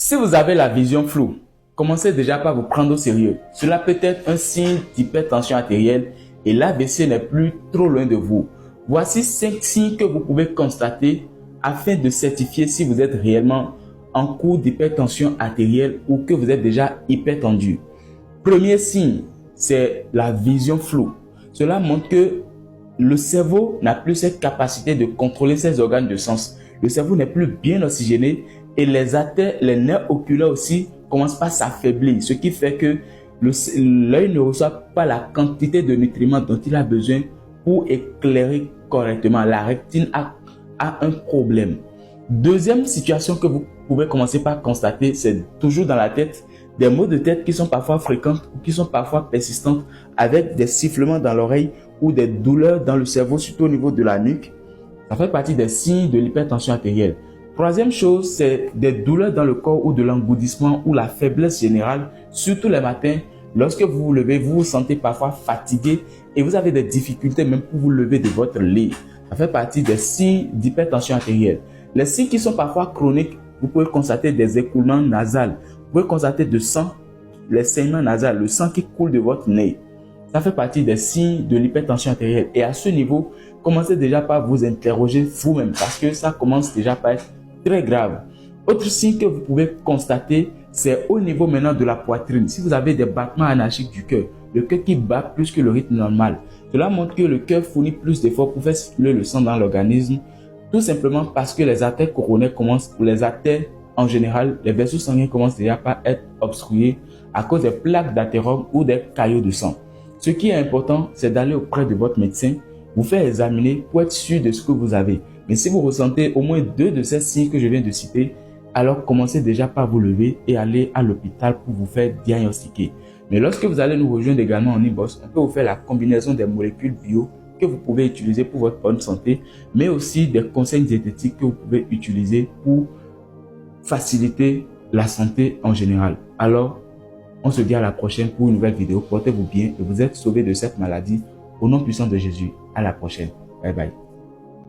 Si vous avez la vision floue, commencez déjà par vous prendre au sérieux. Cela peut être un signe d'hypertension artérielle et l'AVC n'est plus trop loin de vous. Voici 5 signes que vous pouvez constater afin de certifier si vous êtes réellement en cours d'hypertension artérielle ou que vous êtes déjà hypertendu. Premier signe, c'est la vision floue. Cela montre que le cerveau n'a plus cette capacité de contrôler ses organes de sens. Le cerveau n'est plus bien oxygéné et les artères, les nerfs oculaires aussi commencent par s'affaiblir, ce qui fait que l'œil ne reçoit pas la quantité de nutriments dont il a besoin pour éclairer correctement. La rétine a un problème. Deuxième situation que vous pouvez commencer par constater, c'est toujours dans la tête, des maux de tête qui sont parfois fréquentes ou qui sont parfois persistantes avec des sifflements dans l'oreille ou des douleurs dans le cerveau, surtout au niveau de la nuque. Ça fait partie des signes de l'hypertension artérielle. Troisième chose, c'est des douleurs dans le corps ou de l'engourdissement ou la faiblesse générale, surtout les matins. Lorsque vous vous levez, vous vous sentez parfois fatigué et vous avez des difficultés même pour vous lever de votre lit. Ça fait partie des signes d'hypertension artérielle. Les signes qui sont parfois chroniques, vous pouvez constater des écoulements nasales. Vous pouvez constater du sang, les saignements nasales, le sang qui coule de votre nez. Ça fait partie des signes de l'hypertension artérielle. Et à ce niveau, commencez déjà par vous interroger vous-même parce que ça commence déjà par être très grave. Autre signe que vous pouvez constater, c'est au niveau maintenant de la poitrine. Si vous avez des battements anarchiques du cœur, le cœur qui bat plus que le rythme normal, cela montre que le cœur fournit plus d'efforts pour faire circuler le sang dans l'organisme, tout simplement parce que les artères coronaires commencent, ou les artères en général, les vaisseaux sanguins commencent déjà par être obstrués à cause des plaques d'athérome ou des caillots de sang. Ce qui est important, c'est d'aller auprès de votre médecin, vous faire examiner pour être sûr de ce que vous avez. Mais si vous ressentez au moins 2 de ces signes que je viens de citer, alors commencez déjà par vous lever et aller à l'hôpital pour vous faire diagnostiquer. Mais lorsque vous allez nous rejoindre également en inbox, on peut vous faire la combinaison des molécules bio que vous pouvez utiliser pour votre bonne santé, mais aussi des conseils diététiques que vous pouvez utiliser pour faciliter la santé en général. Alors, on se dit à la prochaine pour une nouvelle vidéo. Portez-vous bien et vous êtes sauvés de cette maladie. Au nom puissant de Jésus, à la prochaine. Bye bye.